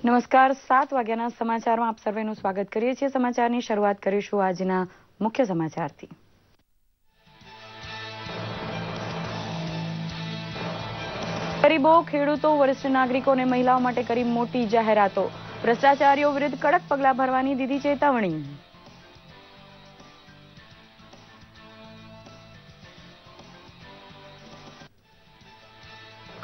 નમસ્કાર 7 વાગ્યાના સમાચારમાં આપ સર્વેનું સ્વાગત કરીએ છીએ। સમાચારની શરૂઆત કરીશું આજના મુખ્ય સમાચારથી। ગરીબો, ખેડૂતો, વરિષ્ઠ નાગરિકો અને મહિલાઓ માટે કરી મોટી જાહેરાતો। ભ્રષ્ટાચારીઓ વિરુદ્ધ કડક પગલાં ભરવાની દીધી ચેતવણી।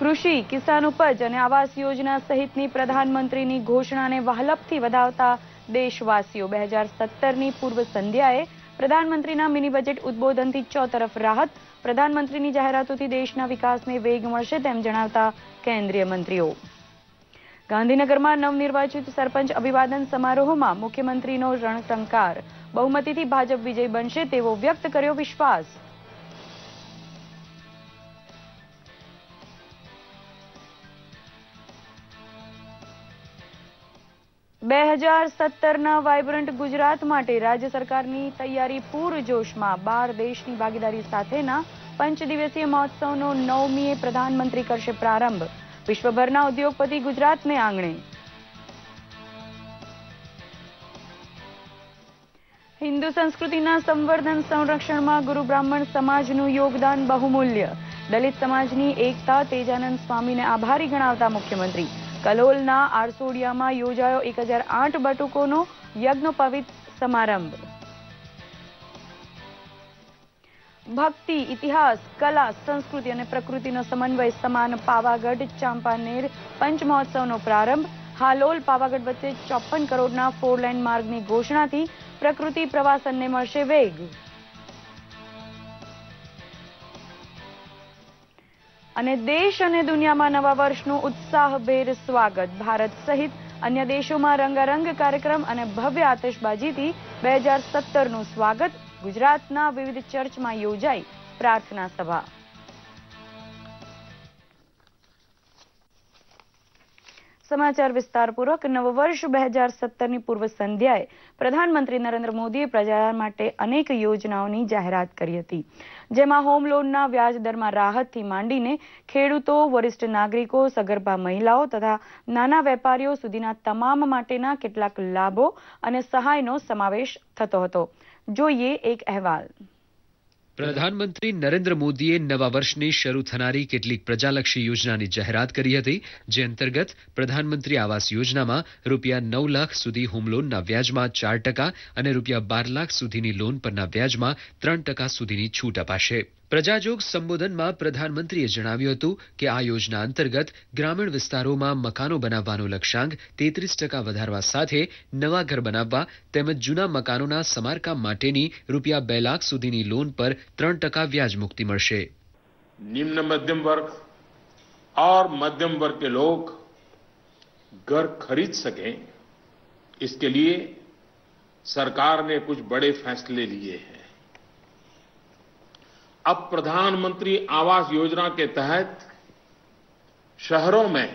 કૃષિ, કિસાન ઉપજ અને આવાસ યોજના સહિતની પ્રધાનમંત્રીની ઘોષણાને વહાલપથી વધાવતા દેશવાસીઓ 2017ની પૂર્વ સંધ્યાએ પ્રધાનમંત્રીના મિની બજેટ ઉદ્બોધનથી ચોતરફ રાહત। પ્રધાનમંત્રીની જાહેરાતોથી દેશના વિકાસને વેગ મળશે તેમ જણાવતા કેન્દ્રીય મંત્રીઓ। ગાંધીનગરમાં નવનિર્વાચિત સરપંચ અભિવાદન સમારોહમાં મુખ્યમંત્રીનો રણટંકાર। બહુમતીથી ભાજપ વિજય બનશે તેવો વ્યક્ત કર્યો વિશ્વાસ। 2017ના વાઇબ્રન્ટ ગુજરાત માટે રાજ્ય સરકારની તૈયારી પૂરજોશમાં। 12 દેશની ભાગીદારી સાથેના 5 દિવસીય મહોત્સવનો 9મીએ પ્રધાનમંત્રી કરશે પ્રારંભ। વિશ્વભરના ઉદ્યોગપતિ ગુજરાતને આંગણે। હિન્દુ સંસ્કૃતિના સંવર્ધન સંરક્ષણમાં ગુરુ બ્રાહ્મણ સમાજનું યોગદાન બહુમૂલ્ય। દલિત સમાજની એકતા તેજાનંદ સ્વામીને આભારી ગણાવતા મુખ્યમંત્રી। કલોલના આરસોડિયામાં યોજાયો 1008 બટુકોનો યજ્ઞોપવિત સમારંભ। ભક્તિ, ઇતિહાસ, કલા, સંસ્કૃતિ અને પ્રકૃતિનો સમન્વય સમાન પાવાગઢ ચાંપાનેર પંચમહોત્સવનો પ્રારંભ। હાલોલ પાવાગઢ વચ્ચે 54 કરોડના 4 લેન માર્ગની ઘોષણાથી પ્રકૃતિ પ્રવાસનને મળશે વેગ। અને દેશ અને દુનિયામાં નવા વર્ષનું ઉત્સાહભેર સ્વાગત। ભારત સહિત અન્ય દેશોમાં રંગારંગ કાર્યક્રમ અને ભવ્ય આતશબાજીથી 2017નું સ્વાગત। ગુજરાતના વિવિધ ચર્ચમાં યોજાઈ પ્રાર્થના સભા। સમાચાર વિસ્તારપૂર્વક। નવવર્ષ 2017ની પૂર્વ સંધ્યાએ પ્રધાનમંત્રી નરેન્દ્ર મોદીએ પ્રજા માટે અનેક યોજનાઓની જાહેરાત કરી હતી, જેમાં હોમ લોનના વ્યાજ દરમાં રાહતથી માંડીને ખેડૂતો, વરિષ્ઠ નાગરિકો, સગર્ભા મહિલાઓ તથા નાના વેપારીઓ સુધીના તમામ માટેના કેટલાક લાભો અને સહાયનો સમાવેશ થતો હતો। જોઈએ એક અહેવાલ। પ્રધાનમંત્રી નરેન્દ્ર મોદીએ નવા વર્ષની શરૂ થનારી કેટલીક પ્રજાલક્ષી યોજનાની જાહેરાત કરી હતી, જે અંતર્ગત પ્રધાનમંત્રી આવાસ યોજનામાં રૂપિયા 9 લાખ સુધી હોમ લોનના વ્યાજમાં 4% અને રૂપિયા 12 લાખ સુધીની લોન પરના વ્યાજમાં 3% સુધીની છૂટ અપાશે। પ્રજાજોગ સંબોધનમાં પ્રધાનમંત્રીએ જણાવ્યું હતું કે આ યોજના અંતર્ગત ગ્રામીણ વિસ્તારોમાં મકાનો બનાવવાનો લક્ષ્યાંક 33% વધારવા સાથે નવા ઘર બનાવવા તેમજ જૂના મકાનોના સમારકામ માટેની રૂપિયા 2 લાખ સુધીની લોન પર 3% વ્યાજ મુક્તિ મળશે। निम्न मध्यम वर्ग और मध्यम वर्ग के लोग घर खरीद सकें, इसके लिए सरकार ने कुछ बड़े फैसले लिए हैं। अब प्रधानमंत्री आवास योजना के तहत शहरों में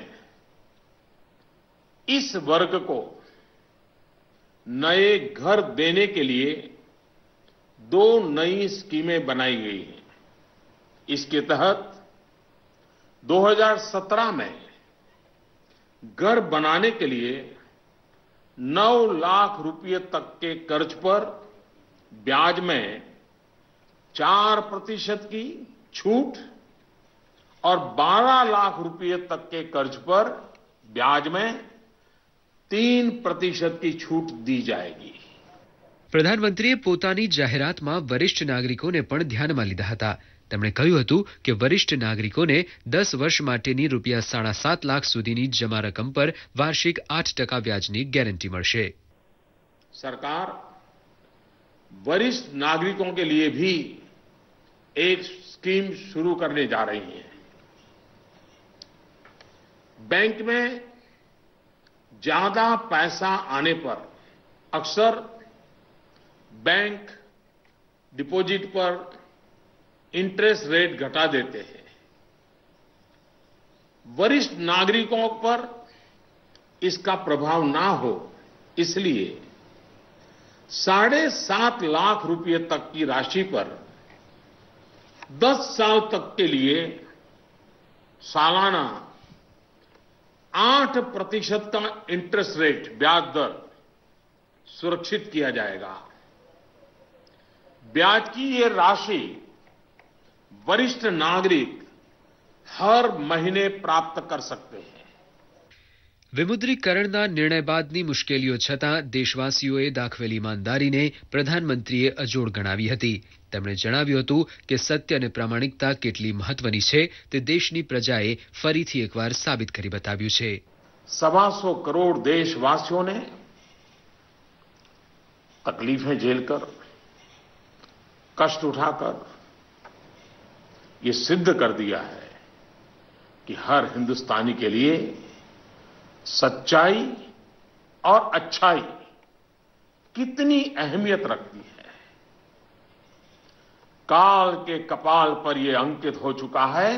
इस वर्ग को नए घर देने के लिए 2 नई स्कीमें बनाई गई हैं। इसके तहत 2017 में घर बनाने के लिए 9 लाख रुपये तक के कर्ज पर ब्याज में 4% की छूट और 12 लाख रुपये तक के कर्ज पर ब्याज में 3% की छूट दी जाएगी। પ્રધાનમંત્રીએ પોતાની જાહેરાતમાં વરિષ્ઠ નાગરિકોને પણ ધ્યાનમાં લીધા હતા। તેમણે કહ્યું હતું કે વરિષ્ઠ નાગરિકોને 10 વર્ષ માટેની રૂપિયા 7.5 લાખ સુધીની જમા રકમ પર વાર્ષિક 8% વ્યાજની ગેરંટી મળશે। सरकार वरिष्ठ नागरिकों के लिए भी एक स्कीम शुरू करने जा रही है। बैंक में ज्यादा पैसा आने पर अक्सर बैंक डिपॉजिट पर इंटरेस्ट रेट घटा देते हैं। वरिष्ठ नागरिकों पर इसका प्रभाव ना हो, इसलिए 7.5 लाख रुपए तक की राशि पर 10 साल तक के लिए सालाना 8% का इंटरेस्ट रेट ब्याज दर सुरक्षित किया जाएगा। ब्याज की ये राशि वरिष्ठ नागरिक हर महीने प्राप्त कर सकते हैं। વિમુદ્રીકરણના નિર્ણય બાદની મુશ્કેલીઓ છતાં દેશવાસીઓએ દાખવેલી ઈમાનદારીને પ્રધાનમંત્રીએ અજોડ ગણાવી હતી. તેમણે જણાવ્યું હતું કે સત્ય અને પ્રામાણિકતા કેટલી મહત્વની છે તે દેશની પ્રજાએ ફરીથી એકવાર સાબિત કરી બતાવ્યું છે. 125 करोड़ देशवासियों ने तकलीफें झेलकर, कष्ट उठाकर ये सिद्ध कर दिया है कि हर हिंदुस्तानी के लिए सच्चाई और अच्छाई कितनी अहमियत रखती है। काल के कपाल पर यह अंकित हो चुका है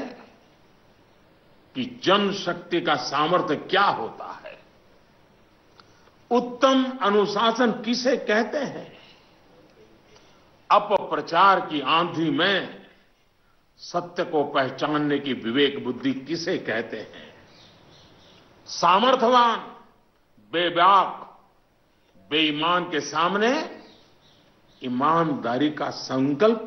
कि जनशक्ति का सामर्थ्य क्या होता है, उत्तम अनुशासन किसे कहते हैं, अपप्रचार की आंधी में सत्य को पहचानने की विवेक बुद्धि किसे कहते हैं, सामर्थ्यवान बेबाक बेईमान के सामने ईमानदारी का संकल्प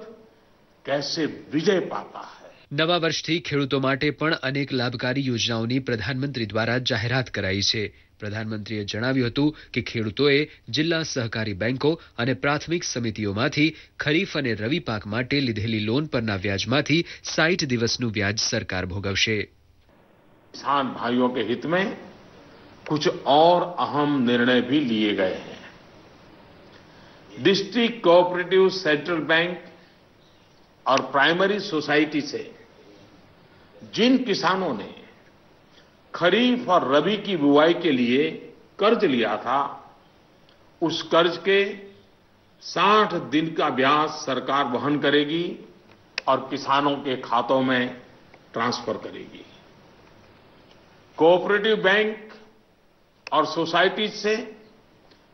कैसे विजय पाता है। નવા વર્ષથી ખેડૂતો માટે પણ અનેક લાભકારી યોજનાઓની પ્રધાનમંત્રી દ્વારા જાહેરાત કરાઈ છે. પ્રધાનમંત્રીએ જણાવ્યું હતું કે ખેડૂતોએ જિલ્લા સહકારી બેંકો અને પ્રાથમિક સમિતિઓમાંથી ખરીફ અને રવિ પાક માટે લીધેલી લોન પરના વ્યાજમાંથી 60 દિવસનું વ્યાજ સરકાર ભોગવશે. किसान भाइयों के हित में कुछ और अहम निर्णय भी लिए गए हैं। डिस्ट्रिक्ट कोऑपरेटिव सेंट्रल बैंक और प्राइमरी सोसाइटी से जिन किसानों ने खरीफ और रबी की बुआई के लिए कर्ज लिया था, उस कर्ज के 60 दिन का ब्याज सरकार वहन करेगी और किसानों के खातों में ट्रांसफर करेगी। कोऑपरेटिव बैंक और सोसाइटी से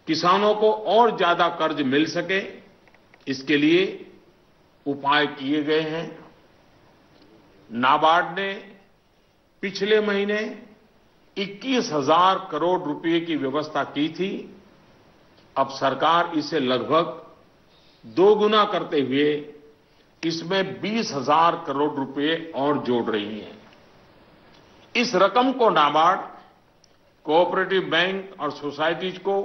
किसानों को और ज्यादा कर्ज मिल सके, इसके लिए उपाय किए गए हैं। नाबार्ड ने पिछले महीने 21,000 करोड़ रुपए की व्यवस्था की थी। अब सरकार इसे लगभग 2 गुना करते हुए इसमें 20,000 करोड़ रुपए और जोड़ रही है। इस रकम को नाबार्ड कोऑपरेटिव बैंक और सोसाइटीज को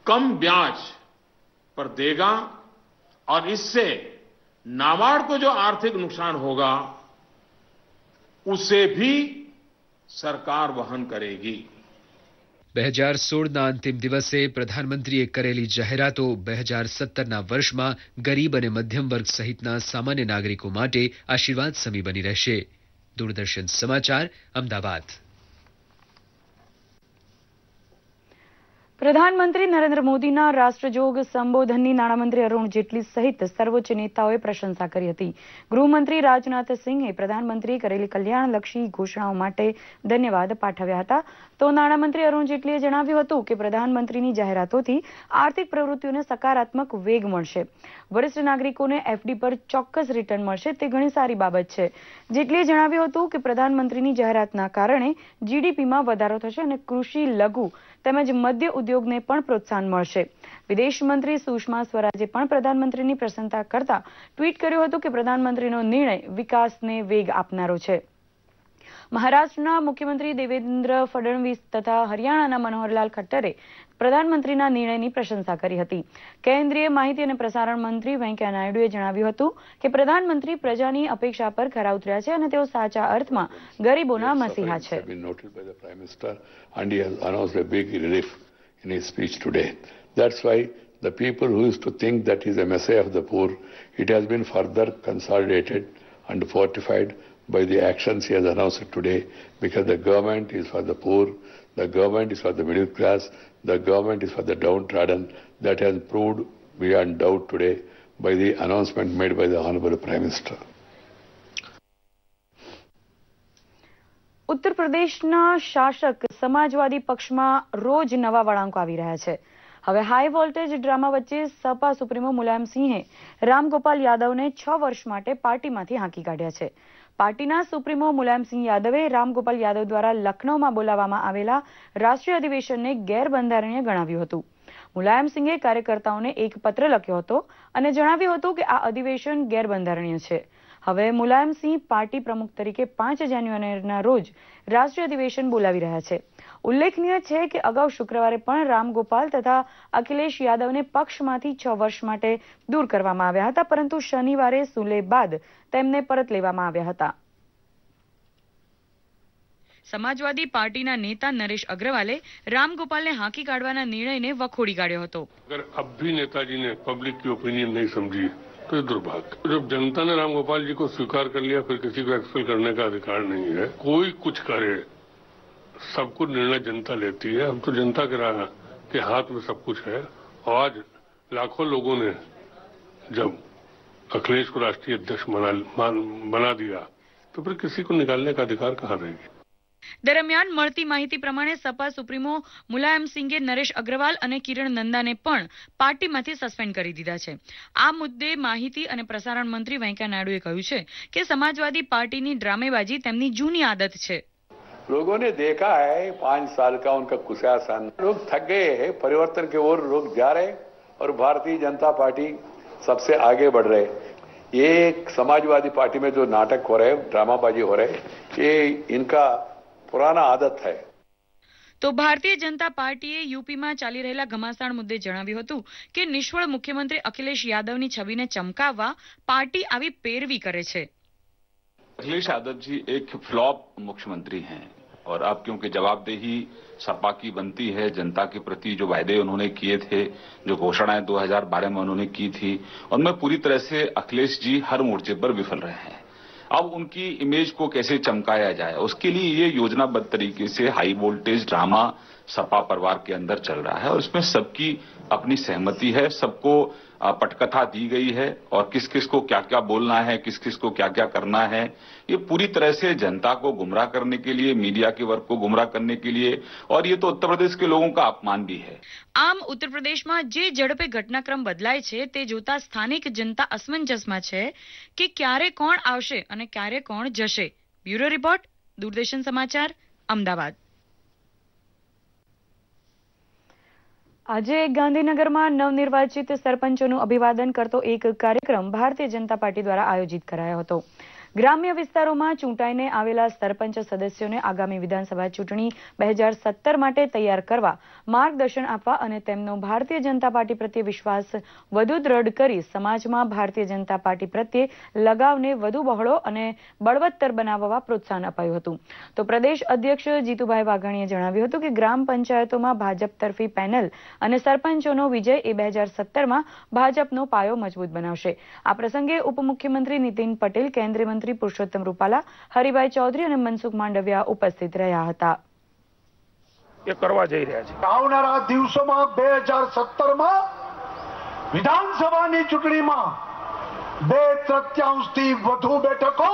कम ब्याज पर देगा और इससे नाबार्ड को जो आर्थिक नुकसान होगा उसे भी सरकार वहन करेगी. 2016ના અંતિમ દિવસે પ્રધાનમંત્રીએ કરેલી જાહેરાતો 2017ના વર્ષમાં ગરીબ અને મધ્યમ વર્ગ સહિતના સામાન્ય નાગરિકો માટે આશીર્વાદ સમી બની રહેશે. દૂરદર્શન સમાચાર, અમદાવાદ. પ્રધાનમંત્રી નરેન્દ્ર મોદીના રાષ્ટ્રજોગ સંબોધનની નાણામંત્રી અરુણ જેટલી સહિત સર્વોચ્ચ નેતાઓએ પ્રશંસા કરી હતી. ગૃહમંત્રી રાજનાથ સિંહે પ્રધાનમંત્રીએ કરેલી કલ્યાણલક્ષી ઘોષણાઓ માટે ધન્યવાદ પાઠવ્યા હતા. તો નાણામંત્રી અરુણ જેટલીએ જણાવ્યું હતું કે પ્રધાનમંત્રીની જાહેરાતોથી આર્થિક પ્રવૃત્તિઓને સકારાત્મક વેગ મળશે. વરિષ્ઠ નાગરિકોને એફડી પર ચોક્કસ રિટર્ન મળશે તે ઘણી સારી બાબત છે. જેટલીએ જણાવ્યું હતું કે પ્રધાનમંત્રીની જાહેરાતના કારણે જીડીપીમાં વધારો થશે અને કૃષિ, લઘુ તેમજ મધ્ય ઉદ્યોગને પણ પ્રોત્સાહન મળશે. વિદેશ મંત્રી સુષ્મા સ્વરાજે પણ પ્રધાનમંત્રીની પ્રશંસા કરતા ટ્વીટ કર્યું હતું કે પ્રધાનમંત્રીનો નિર્ણય વિકાસને વેગ આપનારો છે. મહારાષ્ટ્રના મુખ્યમંત્રી દેવેન્દ્ર ફડણવીસ તથા હરિયાણાના મનોહરલાલ ખટ્ટરે પ્રધાનમંત્રીના નિર્ણયની પ્રશંસા કરી હતી. કેન્દ્રીય માહિતી અને પ્રસારણ મંત્રી વેંકૈયા નાયડુએ જણાવ્યું હતું કે પ્રધાનમંત્રી પ્રજાની અપેક્ષા પર ખરા ઉતર્યા છે અને તેઓ સાચા અર્થમાં ગરીબોના મસીહા છે. In his speech today. That's why the people who used to think that he is a messiah of the poor, it has been further consolidated and fortified by the actions he has announced today, because the government is for the poor, the government is for the middle class, the government is for the downtrodden. That has proved beyond doubt today by the announcement made by the Honorable Prime Minister. ઉત્તર પ્રદેશના શાસક સમાજવાદી પક્ષમાં રોજ નવા વળાંકો આવી રહ્યા છે. હવે હાઈ વોલ્ટેજ ડ્રામા વચ્ચે સપા સુપ્રીમો મુલાયમસિંહે રામગોપાલ યાદવને 6 વર્ષ માટે પાર્ટીમાંથી હાંકી કાઢ્યા છે. પાર્ટીના સુપ્રીમો મુલાયમસિંહ યાદવે રામગોપાલ યાદવ દ્વારા લખનૌમાં બોલાવવામાં આવેલા રાષ્ટ્રીય અધિવેશનને ગેરબંધારણીય ગણાવ્યું હતું. મુલાયમસિંહે કાર્યકર્તાઓને એક પત્ર લખ્યો હતો અને જણાવ્યું હતું કે આ અધિવેશન ગેરબંધારણીય છે. હવે મુલાયમસિંહ પાર્ટી પ્રમુખ તરીકે 5 જાન્યુઆરીના રોજ રાષ્ટ્રીય અધિવેશન બોલાવી રહ્યા છે. ઉલ્લેખનીય છે કે અગાઉ શુક્રવારે પણ રામગોપાલ તથા અખિલેશ યાદવને પક્ષમાંથી 6 વર્ષ માટે દૂર કરવામાં આવ્યા હતા, પરંતુ શનિવારે સુલે બાદ તેમને પરત લેવામાં આવ્યા હતા. સમાજવાદી પાર્ટીના નેતા નરેશ અગ્રવાલે रामगोपाल ने हांकी काढ़वाना निर्णय ने वखोड़ी काढ़्यो हतो. अगर अब भी नेताजी ने पब्लिक की ओपिनियन नहीं समझी तो ये दुर्भाग्य। जब जनता ने रामगोपाल जी को स्वीकार कर लिया फिर किसी को एक्सपेल करने का अधिकार नहीं है। कोई कुछ करे, सब कुछ निर्णय जनता लेती है। हम तो जनता के हाथ में सब कुछ है। और आज लाखों लोगों ने जब अखिलेश को राष्ट्रीय अध्यक्ष बना दिया तो फिर किसी को निकालने का अधिकार कहाँ रहेगी। दरमियान મળતી માહિતી પ્રમાણે સપા સુપ્રીમો મુલાયમસિંહે નરેશ અગ્રવાલ અને કિરણ નંદાને પણ પાર્ટીમાંથી સસ્પેન્ડ કરી દીધા છે. આ મુદ્દે માહિતી અને પ્રસારણ મંત્રી વેંકૈયા નાયડુએ કહ્યું છે કે સમાજવાદી પાર્ટીની ડ્રામેબાજી તેમની જૂની આદત છે. लोगों ने देखा है 5 साल का उनका कुशासन, लोग थक गए हैं, परिवर्तन की ओर लोग जा रहे और भारतीय जनता पार्टी सबसे आगे बढ़ रहे. ये समाजवादी पार्टी में जो नाटक हो रहे, ड्रामाबाजी हो रहे, ये इनका पुराना आदत है. તો ભારતીય જનતા પાર્ટીએ યુપીમાં ચાલી રહેલા ઘમાસાણ મુદ્દે જણાવ્યું હતું કે નિષ્ફળ મુખ્યમંત્રી અખિલેશ યાદવની છબીને ચમકાવવા પાર્ટી આવી પેરવી કરે છે. अखिलेश यादव जी एक फ्लॉप मुख्यमंत्री हैं और अब क्योंकि जवाबदेही सपा की बनती है, जनता के प्रति जो वायदे उन्होंने किए थे, जो घोषणाएं 2012 में उन्होंने की थी, उनमें पूरी तरह से अखिलेश जी हर मोर्चे पर विफल रहे हैं. अब उनकी इमेज को कैसे चमकाया जाए, उसके लिए ये योजनाबद्ध तरीके से हाई वोल्टेज ड्रामा सपा परिवार के अंदर चल रहा है और इसमें सबकी अपनी सहमति है. सबको पटकथा दी गई है और किस किस को क्या क्या बोलना है, किस किस को क्या क्या करना है, ये पूरी तरह से जनता को गुमराह करने के लिए, मीडिया के वर्ग को गुमराह करने के लिए, और ये तो उत्तर प्रदेश के लोगों का अपमान भी है. આમ ઉત્તર પ્રદેશમાં જે ઝડપે ઘટનાક્રમ બદલાય છે તે જોતા સ્થાનિક જનતા અસમંજસમાં છે કે ક્યારે કોણ આવશે અને ક્યારે કોણ જશે. બ્યુરો રિપોર્ટ, દૂરદર્શન સમાચાર, અમદાવાદ. આજે ગાંધીનગરમાં નવનિર્વાચિત સરપંચોનું અભિવાદન કરતો એક કાર્યક્રમ ભારતીય જનતા પાર્ટી દ્વારા આયોજિત કરાયો હતો. ગ્રામ્ય વિસ્તારોમાં ચૂંટાઈને આવેલા સરપંચ સદસ્યોને આગામી વિધાનસભા ચૂંટણી 2017 માટે તૈયાર કરવા માર્ગદર્શન આપવા અને તેમનો ભારતીય જનતા પાર્ટી પ્રત્યે વિશ્વાસ વધુ દ્રઢ કરી સમાજમાં ભારતીય જનતા પાર્ટી પ્રત્યે લગાવને વધુ બહોળો અને બળવત્તર બનાવવા પ્રોત્સાહન અપાયું હતું. તો પ્રદેશ અધ્યક્ષ જીતુભાઈ વાઘાણીએ જણાવ્યું હતું કે ગ્રામ પંચાયતોમાં ભાજપ તરફી પેનલ અને સરપંચોનો વિજય એ 2017માં ભાજપનો પાયો મજબૂત બનાવશે. આ પ્રસંગે ઉપમુખ્યમંત્રી નીતિન પટેલ, કેન્દ્રીય મંત્રી પુરુષોત્તમ રૂપાલા, હરિભાઈ ચૌધરી અને મનસુખ માંડવિયા ઉપસ્થિત રહ્યા હતા. એ કરવા જઈ રહ્યા છે. આવનારા દિવસોમાં 2017માં વિધાનસભાની ચૂંટણીમાં 2/3 વધુ બેઠકો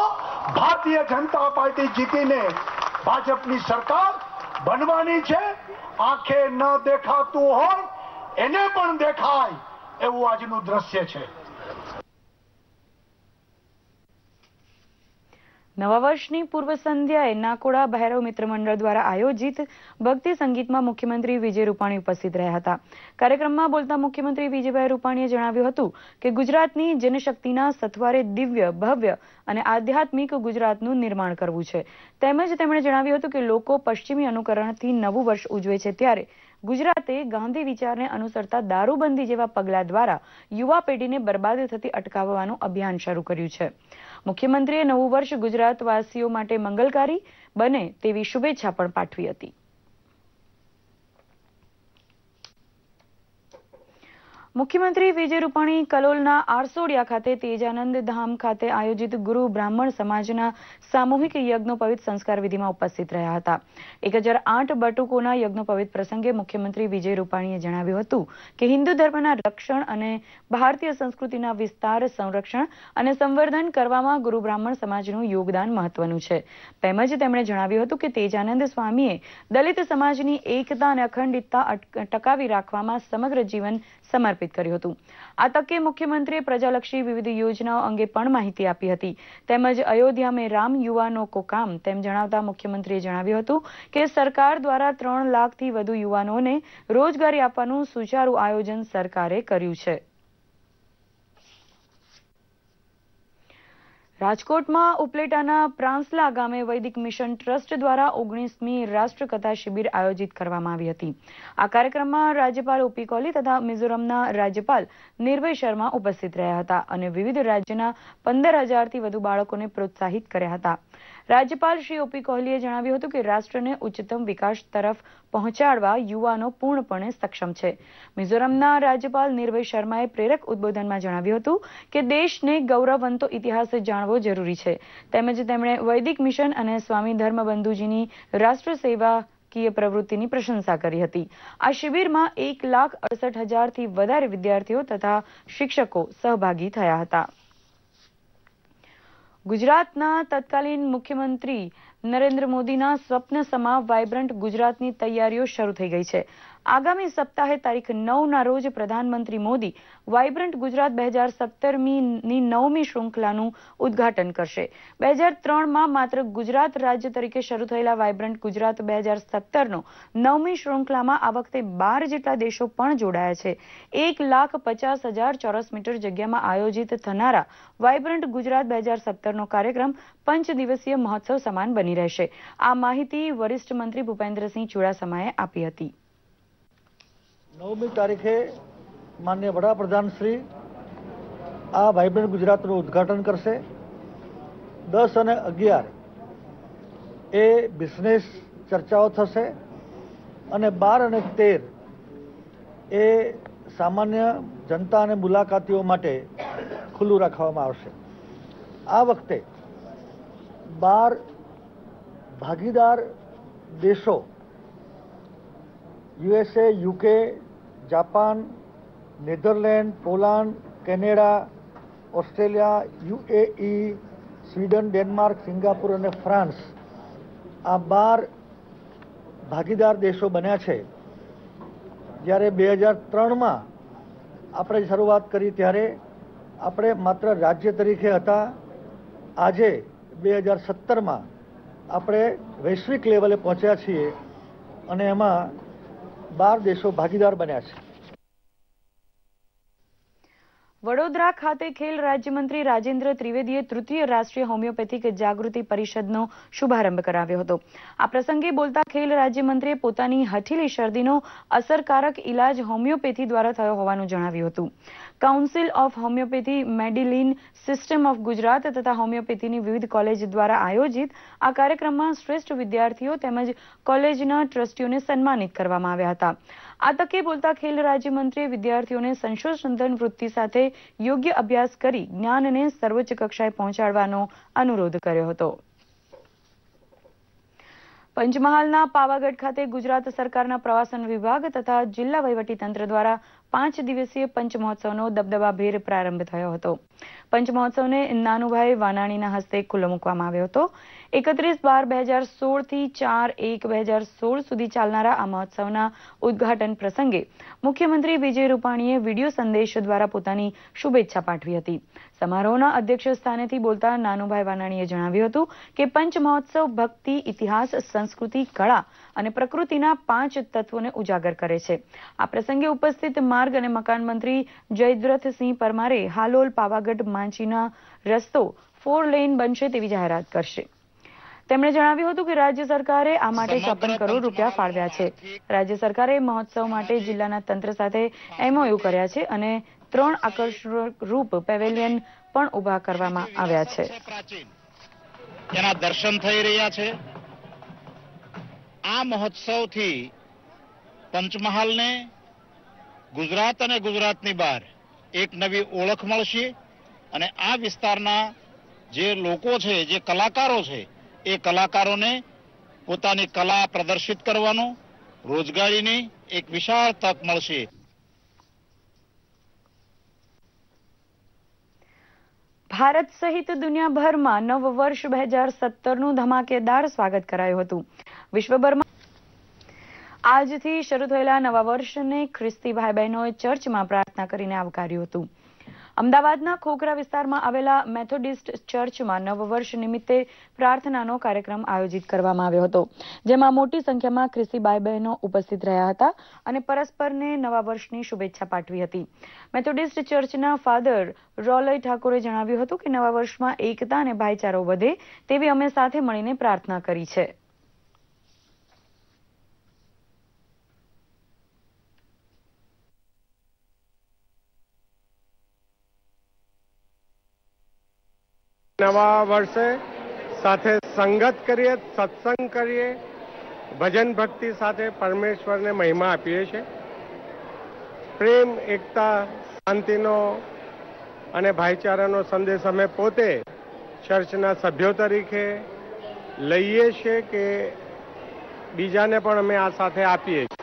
ભારતીય જનતા પાર્ટી જીતીને ભાજપની સરકાર બનવાની છે. આંખે ન દેખાતું હોય એને પણ દેખાય એવું આજનું દ્રશ્ય છે. નવા વર્ષની પૂર્વ સંધ્યાએ નાકોડા ભૈરવ મિત્ર મંડળ દ્વારા આયોજિત ભક્તિ સંગીતમાં મુખ્યમંત્રી વિજય રૂપાણી ઉપસ્થિત રહ્યા હતા. કાર્યક્રમમાં બોલતા મુખ્યમંત્રી વિજયભાઈ રૂપાણીએ જણાવ્યું હતું કે ગુજરાતની જનશક્તિના સથવારે દિવ્ય, ભવ્ય અને આધ્યાત્મિક ગુજરાતનું નિર્માણ કરવું છે. તેમજ તેમણે જણાવ્યું હતું કે લોકો પશ્ચિમી અનુકરણથી નવું વર્ષ ઉજવે છે ત્યારે ગુજરાતે ગાંધી વિચારને અનુસરતા દારૂબંધી જેવા પગલા દ્વારા યુવા પેઢીને બરબાદ થતી અટકાવવાનું અભિયાન શરૂ કર્યું છે. મુખ્યમંત્રીએ નવું વર્ષ ગુજરાતવાસીઓ માટે મંગલકારી બને તેવી શુભેચ્છા પણ પાઠવી હતી. મુખ્યમંત્રી વિજય રૂપાણી કલોલના આરસોડિયા ખાતે તેજાનંદ ધામ ખાતે આયોજિત ગુરુ બ્રાહ્મણ સમાજના સામૂહિક યજ્ઞોપવિત સંસ્કાર વિધિમાં ઉપસ્થિત રહ્યા હતા. 1008 બટુકોના યજ્ઞોપવિત પ્રસંગે મુખ્યમંત્રી વિજય રૂપાણીએ જણાવ્યું હતું કે હિન્દુ ધર્મના રક્ષણ અને ભારતીય સંસ્કૃતિના વિસ્તાર, સંરક્ષણ અને સંવર્ધન કરવામાં ગુરુ બ્રાહ્મણ સમાજનું યોગદાન મહત્વનું છે. તેમજ તેમણે જણાવ્યું હતું કે તેજાનંદ સ્વામીએ દલિત સમાજની એકતા અને અખંડિતતા ટકાવી રાખવામાં સમગ્ર જીવન સમર્પિત સમર્પિત કર્યું હતું। આ તકે મુખ્યમંત્રીએ પ્રજાલક્ષી વિવિધ યોજનાઓ અંગે પણ માહિતી આપી હતી। તેમજ અયોધ્યા મેં રામ યુવાનો કો કામ તેમ જણાવતા મુખ્યમંત્રીએ જણાવ્યું હતું કે સરકાર દ્વારા 3 લાખથી વધુ યુવાનોને રોજગારી આપવાનું સુચારુ આયોજન સરકારે કર્યું છે। રાજકોટમાં ઉપલેટાના પ્રાંસલા ગામે વૈદિક મિશન ટ્રસ્ટ દ્વારા 19મી રાષ્ટ્રકથા શિબિર આયોજિત કરવામાં આવી હતી। આ કાર્યક્રમમાં રાજ્યપાલ ઓપી કોહલી તથા મિઝોરમના રાજ્યપાલ નિર્ભય શર્મા ઉપસ્થિત રહ્યા હતા અને વિવિધ રાજ્યના 15,000થી વધુ બાળકોને પ્રોત્સાહિત કર્યા હતા। રાજ્યપાલ શ્રી ઓપી કોહલીએ જણાવ્યું હતું કે રાષ્ટ્રને ઉચ્ચતમ વિકાસ તરફ પહોંચાડવા યુવાનો પૂર્ણપણે સક્ષમ છે। મિઝોરમના રાજ્યપાલ નિર્ભય શર્માએ પ્રેરક ઉદ્બોધનમાં જણાવ્યું હતું કે દેશને ગૌરવવંતો ઇતિહાસ જાણવો જરૂરી છે। તેમજ તેમણે વૈદિક મિશન અને સ્વામી ધર્મબંધુજીની રાષ્ટ્ર સેવાકીય પ્રવૃત્તિની પ્રશંસા કરી હતી। આ શિબિરમાં 1,68,000થી વધારે વિદ્યાર્થીઓ તથા શિક્ષકો સહભાગી થયા હતા। ગુજરાતના તત્કાલીન મુખ્યમંત્રી નરેન્દ્ર મોદીના સ્વપ્ન સમા વાઇબ્રન્ટ ગુજરાતની તૈયારીઓ શરૂ થઈ ગઈ છે। આગામી સપ્તાહે તારીખ 9ના રોજ પ્રધાનમંત્રી મોદી વાઇબ્રન્ટ ગુજરાત 2017ની 9મી શૃંખલાનું ઉદ્ઘાટન કરશે। 2003માં માત્ર ગુજરાત રાજ્ય તરીકે શરૂ થયેલા વાઇબ્રન્ટ ગુજરાત 2017નો 9મી શૃંખલામાં આ વખતે 12 જેટલા દેશો પણ જોડાયા છે। 1,50,000 ચોરસ મીટર જગ્યામાં આયોજિત થનારા વાઇબ્રન્ટ ગુજરાત 2017નો કાર્યક્રમ 5 દિવસીય મહોત્સવ સમાન બની રહેશે। આ માહિતી વરિષ્ઠ મંત્રી ભૂપેન્દ્રસિંહ ચુડાસમાએ આપી હતી। 9મી તારીખે માનનીય વડાપ્રધાન શ્રી આ વાઇબ્રન્ટ ગુજરાતનું ઉદ્ઘાટન કરશે। 10 અને 11 એ બિઝનેસ ચર્ચાઓ થશે અને 12 અને 13 એ સામાન્ય જનતા અને મુલાકાતીઓ માટે ખુલ્લું રાખવામાં આવશે। આ વખતે 12 ભાગીદાર દેશો USA, UK, Japan, Netherland, Poland, Canada, Australia, UAE, Sweden, Denmark, Singapore અને ફ્રાન્સ આ 12 ભાગીદાર દેશો બન્યા છે। જ્યારે 2003માં આપણે શરૂઆત કરી ત્યારે આપણે માત્ર રાજ્ય તરીકે હતા। આજે 2017માં આપણે વૈશ્વિક લેવલે પહોંચ્યા છીએ અને એમાં 12 દેશો ભાગીદાર બન્યા છે। વડોદરા ખાતે ખેલ રાજ્યમંત્રી રાજેન્દ્ર ત્રિવેદીએ તૃતીય રાષ્ટ્રીય હોમિયોપેથિક જાગૃતિ પરિષદનો શુભારંભ કરાવ્યો હતો। આ પ્રસંગે બોલતા ખેલ રાજ્યમંત્રીએ પોતાની હઠીલી શરદીનો અસરકારક ઇલાજ હોમિયોપેથી દ્વારા થયો હોવાનું જણાવ્યું હતું। કાઉન્સિલ ઓફ હોમિયોપેથી, મેડિલિન, સિસ્ટમ ઓફ ગુજરાત તથા હોમિયોપેથીની વિવિધ કોલેજ દ્વારા આયોજિત આ કાર્યક્રમમાં શ્રેષ્ઠ વિદ્યાર્થીઓ તેમજ કોલેજના ટ્રસ્ટીઓને સન્માનિત કરવામાં આવ્યા હતા। આ તકે બોલતા ખેલ રાજ્યમંત્રીએ વિદ્યાર્થીઓને સંશોધન વૃત્તિ સાથે યોગ્ય અભ્યાસ કરી જ્ઞાનને સર્વોચ્ચ કક્ષાએ પહોંચાડવાનો અનુરોધ કર્યો હતો। પંચમહાલના પાવાગઢ ખાતે ગુજરાત સરકારના પ્રવાસન વિભાગ તથા જિલ્લા વહીવટીતંત્ર દ્વારા 5 દિવસીય પંચમહોત્સવનો દબદબાભેર પ્રારંભ થયો હતો। પંચમહોત્સવને નાનુભાઈ વાનાણીના હસ્તે ખુલ્લો મૂકવામાં આવ્યો હતો। 31/12/2016 થી 4/1/2016 સુધી ચાલનારા આ મહોત્સવના ઉદ્ઘાટન પ્રસંગે મુખ્યમંત્રી વિજય રૂપાણીએ વિડીયો સંદેશ દ્વારા પોતાની શુભેચ્છા પાઠવી હતી। સમારોહના અધ્યક્ષ સ્થાનેથી બોલતા નાનુભાઈ વાનાણીએ જણાવ્યું હતું કે પંચમહોત્સવ ભક્તિ, ઇતિહાસ, સંસ્કૃતિ, કળા અને પ્રકૃતિના 5 તત્વોને ઉજાગર કરે છે। આ પ્રસંગે ઉપસ્થિત માર્ગ અને મકાન મંત્રી જયદ્રથસિંહ પરમારે હાલોલ પાવાગઢ માંચીના રસ્તો 4 લેન બનશે તેવી જાહેરાત કરશે। તેમણે જણાવ્યું હતું કે રાજ્ય સરકારે આ માટે 56 કરોડ રૂપિયા ફાળવ્યા છે। રાજ્ય સરકારે મહોત્સવ માટે જિલ્લાના તંત્ર સાથે MOU કર્યા છે અને 3 આકર્ષક પેવેલિયન પણ ઉભા કરવામાં આવ્યા છે। એના દર્શન થઈ રહ્યા છે। આ મહોત્સવથી પંચમહાલને ગુજરાત અને ગુજરાતની બહાર એક નવી ઓળખ મળશે અને આ વિસ્તારના જે લોકો છે, જે કલાકારો છે, એ કલાકારોને પોતાની કલા પ્રદર્શિત કરવાનો, રોજગારીની એક વિશાળ તક મળશે। ભારત સહિત દુનિયાભરમાં નવ વર્ષ 2017નું ધમાકેદાર સ્વાગત કરાયું હતું। વિશ્વભરમાં આજથી શરૂ થયેલા નવા વર્ષને ખ્રિસ્તી ભાઈ બહેનોએ ચર્ચમાં પ્રાર્થના કરીને આવકાર્યું હતું. અમદાવાદના ખોખરા વિસ્તારમાં આવેલા મેથોડિસ્ટ ચર્ચમાં નવ વર્ષ નિમિત્તે પ્રાર્થનાનો કાર્યક્રમ આયોજિત કરવામાં આવ્યો હતો, જેમાં મોટી સંખ્યામાં ખ્રિસ્તી ભાઈ બહેનો ઉપસ્થિત રહ્યા હતા અને પરસ્પરને નવા વર્ષની શુભેચ્છા પાઠવી હતી. મેથોડિસ્ટ ચર્ચના ફાધર રોલય ઠાકોરે જણાવ્યું હતું કે નવા વર્ષમાં એકતા અને ભાઈચારો વધે તેવી અમે સાથે મળીને પ્રાર્થના કરી છે. નવા વર્ષે સાથે સંગત કરીએ, સત્સંગ કરીએ, ભજન ભક્તિ સાથે પરમેશ્વરને મહિમા આપીએ છીએ. પ્રેમ, એકતા, શાંતિનો અને ભાઈચારાનો સંદેશ અમે પોતે ચર્ચના સભ્યો તરીકે લઈએ છીએ કે બીજાને પણ અમે આ સાથે આપીએ છીએ.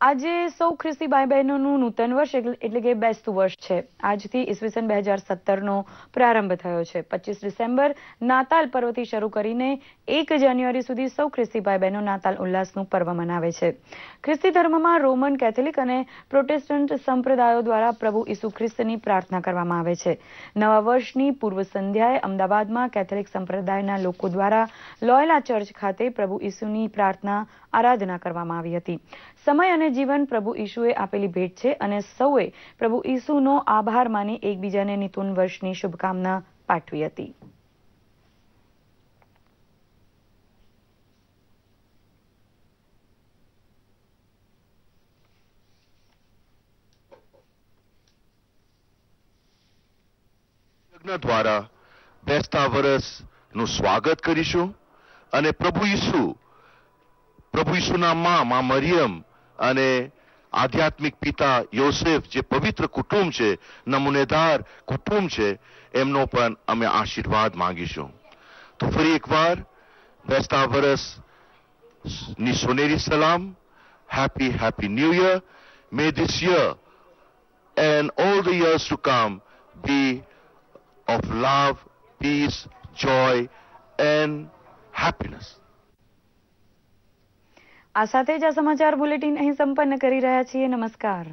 આજે સૌ ખ્રિસ્તી ભાઈ બહેનોનું નૂતન વર્ષ એટલે કે બેસતું વર્ષ છે. આજથી ઈસવીસન 2017નો પ્રારંભ થયો છે. 25 ડિસેમ્બર નાતાલ પર્વથી શરૂ કરીને 1 જાન્યુઆરી સુધી સૌ ખ્રિસ્તી ભાઈ બહેનો નાતાલ ઉલ્લાસનું પર્વ મનાવે છે. ખ્રિસ્તી ધર્મમાં રોમન કેથોલિક અને પ્રોટેસ્ટન્ટ સંપ્રદાયો દ્વારા પ્રભુ ઈસુ ખ્રિસ્તની પ્રાર્થના કરવામાં આવે છે. નવા વર્ષની પૂર્વ સંધ્યાએ અમદાવાદમાં કેથોલિક સંપ્રદાયના લોકો દ્વારા લોયલા ચર્ચ ખાતે પ્રભુ ઈસુની પ્રાર્થના આરાધના કરવામાં આવી હતી. સમય અને જીવન પ્રભુ ઈસુએ આપેલી ભેટ છે અને સૌએ પ્રભુ ઈસુનો આભાર માની એકબીજાને નૂતન વર્ષની શુભકામના પાઠવી હતી. યજ્ઞ દ્વારા બેસતા વર્ષનું સ્વાગત કરીશું અને પ્રભુ ઈસુના મા મરિયમ અને આધ્યાત્મિક પિતા યોસેફ, જે પવિત્ર કુટુંબ છે, નમૂનેદાર કુટુંબ છે, એમનો પણ અમે આશીર્વાદ માંગીશું. તો ફરી એકવાર બેસતા વર્ષની સોનેરી સલામ. Happy new year. May this year and all the years to come be of love, peace, joy and happiness. આ સાથે જ આ સમાચાર બુલેટિન અહીં સંપન્ન કરી રહ્યા છીએ. નમસ્કાર.